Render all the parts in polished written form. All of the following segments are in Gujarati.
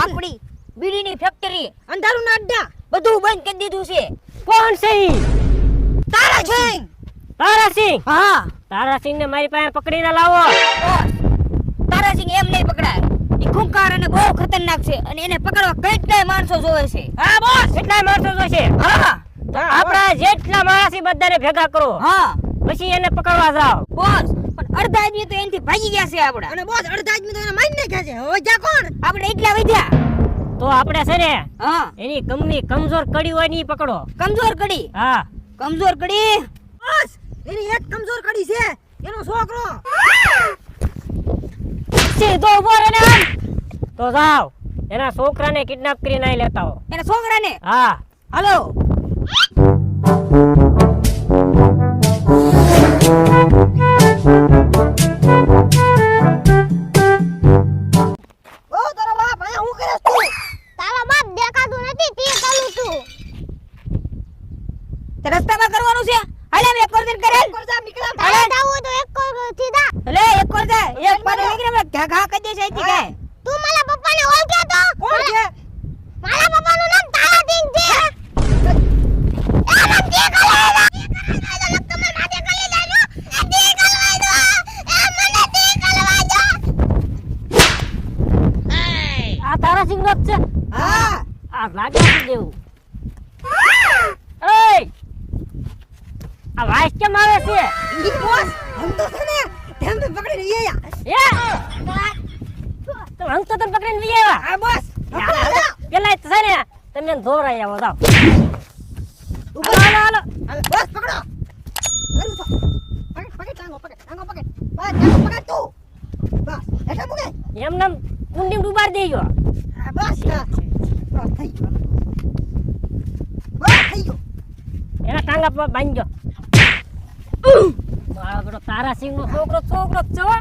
આપણી બીડીની ફેક્ટરી, અંધારુંના અડ્ડા બધું બંધ કરી દીધું છે. કોણ છે ઈ? તારાસિંહ. તારાસિંહ. હા તારાસિંહ ને મારી પાસે પકડીને લાવો. બોસ, તારાસિંહ એમ નહીં પકડાય. ઈ ખૂંખાર અને બહુ ખતરનાક છે અને એને પકડવા કેટલાય માણસો જોવે છે. હા બોસ, કેટલાય માણસો જોશે. હા તો આપણા જેટલા માણસ છે બધાને ભેગા કરો, હા પછી એને પકડવા જાઓ. બોસ, પણ અડધા આદમી તો એનથી ભાગી ગયા છે આપડા. અને બોસ અડધા આદમી તો એને મારી નાખ્યા છે. હવે જા કોણ? આપણે એટલા વધ્યા. તો આપણે છે ને હા, એની કમજોર કડી હોય ને ઈ પકડો. કમજોર કડી. હા કમજોર કડી. બોસ એની એક કમજોર કડી છે, એનો છોકરો. સીધો ઉભો રહે ને આમ. તો જાઓ એના છોકરાને કિડનેપ કરીને અહીં લેતા આવો. એના છોકરાને. હા હાલો. ઓ તારા બાપ અહીંયા હું કરે તું? તારા બાપ દેખાતું નથી તે ચાલું છું. તે રસ્તામાં કરવાનું છે. હાલે એક વાર દે કરે. કરજા નીકળા. તારે જાવું તો એક કર સીધા. લે એક વાર દે. એક પાડે નીકળે ઘા ઘા કરી દેશે અહીંથી કાય. તું મારા પપ્પાને ઓળખ્યો તો? કોણ છે? મારા પપ્પાનું નામ તારાસિંહ છે. એના જે કલાયલા. તમે માથે કરી લેજો. એ જે કલવાઈ દો. એ મને જે કલવાઈ દો. આ તારાસિંહ નો જ છે. હા આ લાગે છે દેવું. એય આ વાઈસ કેમ આવે છે? ઈ બોસ હમ તો છે ને ધ્યાન થી પકડી રહી આયા. તો હમ તો તને પકડીને લઈ આવ્યા. હા બોસ પેલા છે ને તમે ધોરાઈ આવો જાઓ. ઉપર હાલો હાલો. હાલો બોસ પકડો. પકડ પકડ ટાંગો પકડ બસ ટાંગો પકડ તું. બસ એટલે મુકે. એમને કુંડી ડુબાડી દેજો. હા બસ બસ થઈ ગયો. બસ થઈ ગયો. એના ટાંગા પર બાંધજો. મારો બેટો તારાસિંહ નો છોકરો જ છે હો.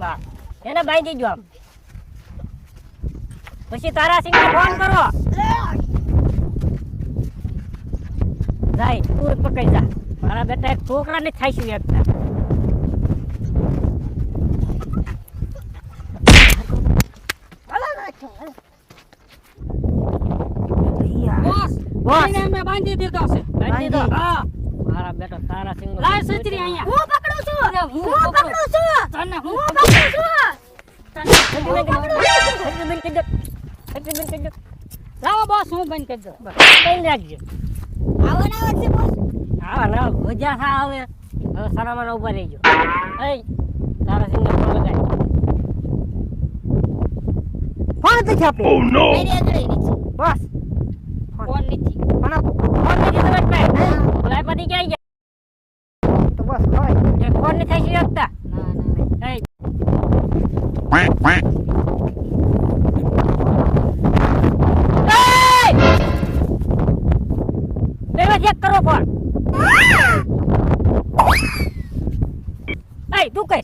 વાહ, એને બાંધી દેજો આમ. પછી તારાસિંહ ને ફોન કરો. જાય તું પકડી જા. મારા બેટા એક છોકરાને થાય છે એકતા. હાલો નાખો. બોસ, બોસ એને અમે બાંધી દીધો છે. બાંધી દો. હા મારા બેટા તારાસિંહ નો લાય સત્રી અહીંયા. હું પકડું છું. અરે, હું પકડું છું. તને હું પકડું છું. લાવો બોસ, હું બંધ કરી દઉં. રાખજો. આવવાના આવે છે બોસ. હા ના મજા થા આવે. હવે સારામાં ઉભા રહેજો. એ તારાસિંહ ને ફોન લગાડ. ફોન તો છાપે. મેરી આગળ નથી. બસ ફોન નથી. ફોન આપો. ફોન નથી સમજ ભાઈ. લાઈ પતી ક્યાં ગયા? તો બસ હોય. એ ફોન ને થાય છે એકતા. ના ના. એ quack quack પેલા ચેક કરો ફોન. એ તું કઈ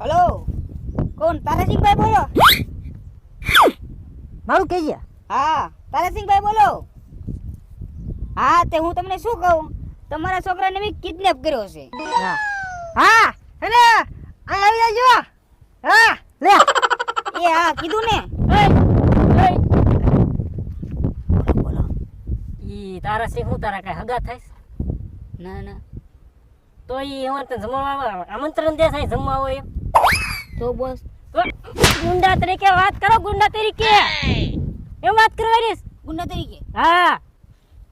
હેલો. કોણ? તારાસિંહભાઈ બોલો? મારું કહેજે. હા, તારાસિંહભાઈ બોલો. હા, તે હું તમને શું કહું? તમારા છોકરાને મેં કિડનેપ કર્યો છે. હા હા હેલે આ આવી જાજો. હા લે એ હા કીધું ને. ઈ તારાસિંહ હું તારા કઈ હગા થાય? ના ના. તો ઈ અમારે જમવા આમંત્રણ દે થાય જમવા હોય એમ. તો બોસ, તો ગુંડા તરીકે વાત કરો. ગુંડા તરીકે એમ વાત કરવાની છે. ગુંડા તરીકે હા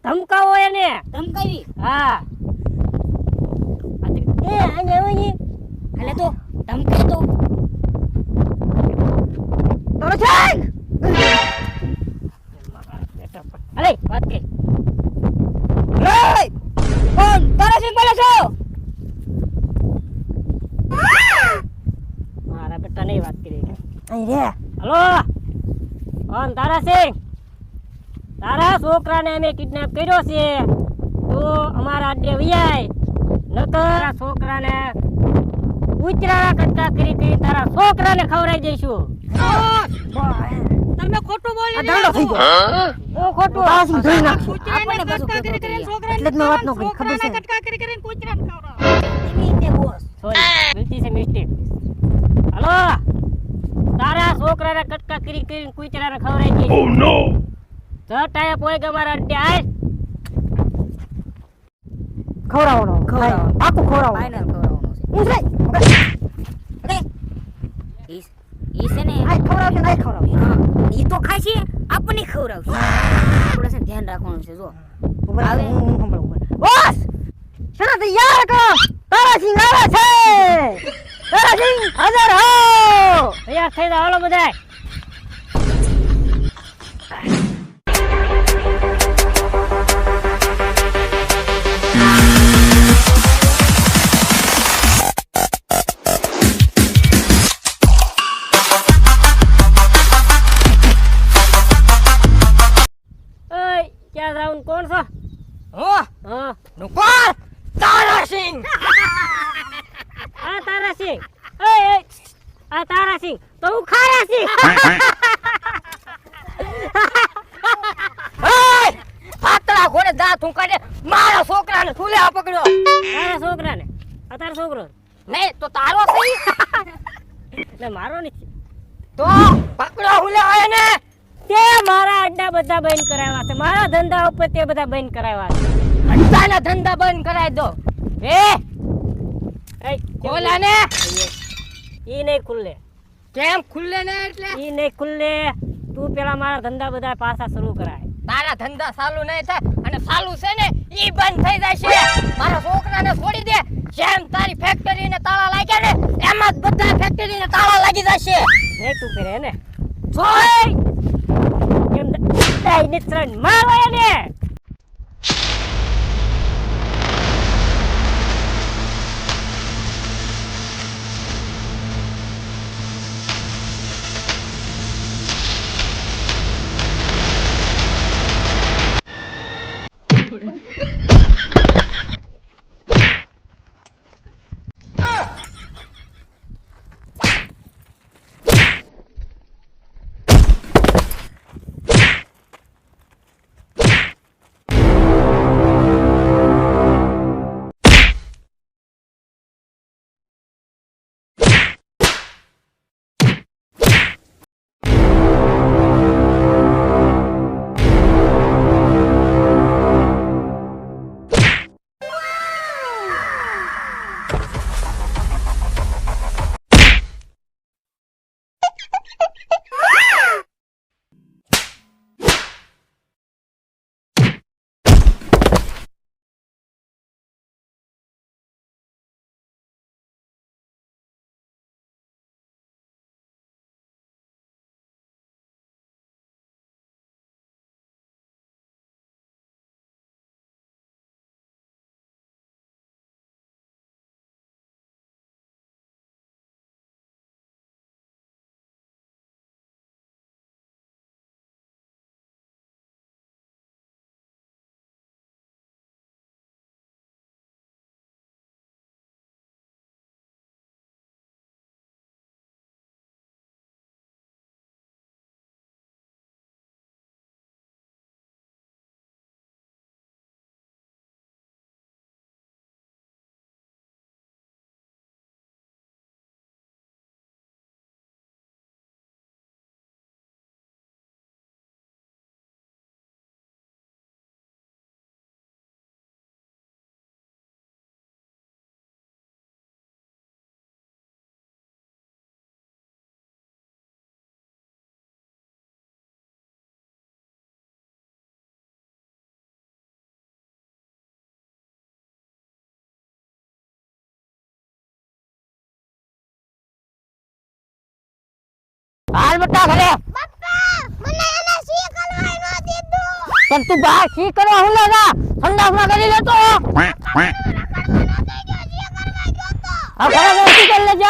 ધમકાવો એને. ધમકાવી. હા એ આને આવની હાલે તો ધમકાય તો. તારો છેક. અરે વાત કે એય! કોણ? તારાસિંહ બોલો છો? મારા બેટા નહીં વાત કરી. અહીં રે. હલો કોણ? તારાસિંહ. તારા છોકરાને અમે કિડનેપ કર્યો છે. તો અમારા અડ્ડે વિયાય નકર છોકરાને ઉચરાળા કટકા કરી તારા છોકરાને ખવડાવી દઈશું. તમે ખોટું બોલી આ દાંડો થઈ ગયો. હું ખોટું તારાસિંહ ધોઈ નાખશું. આપણને બધું એટલે જ મેં વાત ન કરી. ખબર છે. કટકા કરી કરીને કૂતરાને ખવડાવો. એવી રીતે બોસ. સોરી ગલતી સે મિસ્ટેક. હાલો, તારા છોકરાને કટકા કરી કરીને કૂતરાને ખવડાવી દે. Oh no! જટાએ પોઈ ગમારા અડ્ડે આય. ખવડાવવાનો ખવડાવવાનો. પાકું ખવડાવવાનું ફાઇનલ ખવડાવવાનું છે ઉતરે અરે ઈ છે ને આ ખવડાવશે નહીં ખવડાવશે હા ઈ તો ખાય છે આપણને ખવડાવશે આપણે છે ને ધ્યાન રાખવાનું છે જો ઉભા આવે. રહો, હું સંભાળું. બોસ શેના તૈયાર કરો તારાસિંહ આવે છે તારાસિંહ હાજર હો તૈયાર થઈ જાઓ હાલો બધાય. ઓય, ક્યાં જાઉં? કોણ છો? હો હા, નુકર તારાસિંહ આ તારાસિંહ. ઓય, ઓય, આ તારાસિંહ તો હું ખારાસિંહ. Quack, quack. ઓય પાતળા ઘોડે દાંત હું કાઢે મારા છોકરાને ઠૂલે આ પકડ્યો તારા છોકરાને? આ તારો છોકરો? નહીં તો તારો સહી એટલે મારો નથી. તો પકડો હુલે આવે ને તે મારા અડ્ડા બધા બંધ કરાવ્યા છે. મારા ધંધા ઉપર તે બધા બંધ કરાવ્યા છે. અંધાના ધંધા બંધ કરાવી દો એ એય, ખોલા ને ઈ નહીં ખુલ્લે, કેમ ખુલ્લે ને એટલે ઈ નહીં ખુલ્લે. તું પેલા મારા ધંધા બધા પાછા શરૂ કરાય. તારા ધંધા ચાલુ નહીં થાય અને ચાલુ છે ને ઈ બંધ થઈ જાય છે મારા છોકરાને છોડી દે જેમ તારી ફેક્ટરીને તાળા લાગ્યા ને એમ જ બધા ફેક્ટરીને તાળા લાગી જશે નહીં તું ફેરે ને જોઈ કેમ દાઈ નિત્રણ મારવાય ને. હાલ બટા ઘરે પપ્પા મને એને સી કરવાય ન દીધું. પણ તું બહાર શી કરવા હુલે જા સંડાસમાં કરી લેતો Quack, quack. રખડવા ન દઈ દો, સી કરવા ગયો તો. આ ઘરે બેસી કરી લેજે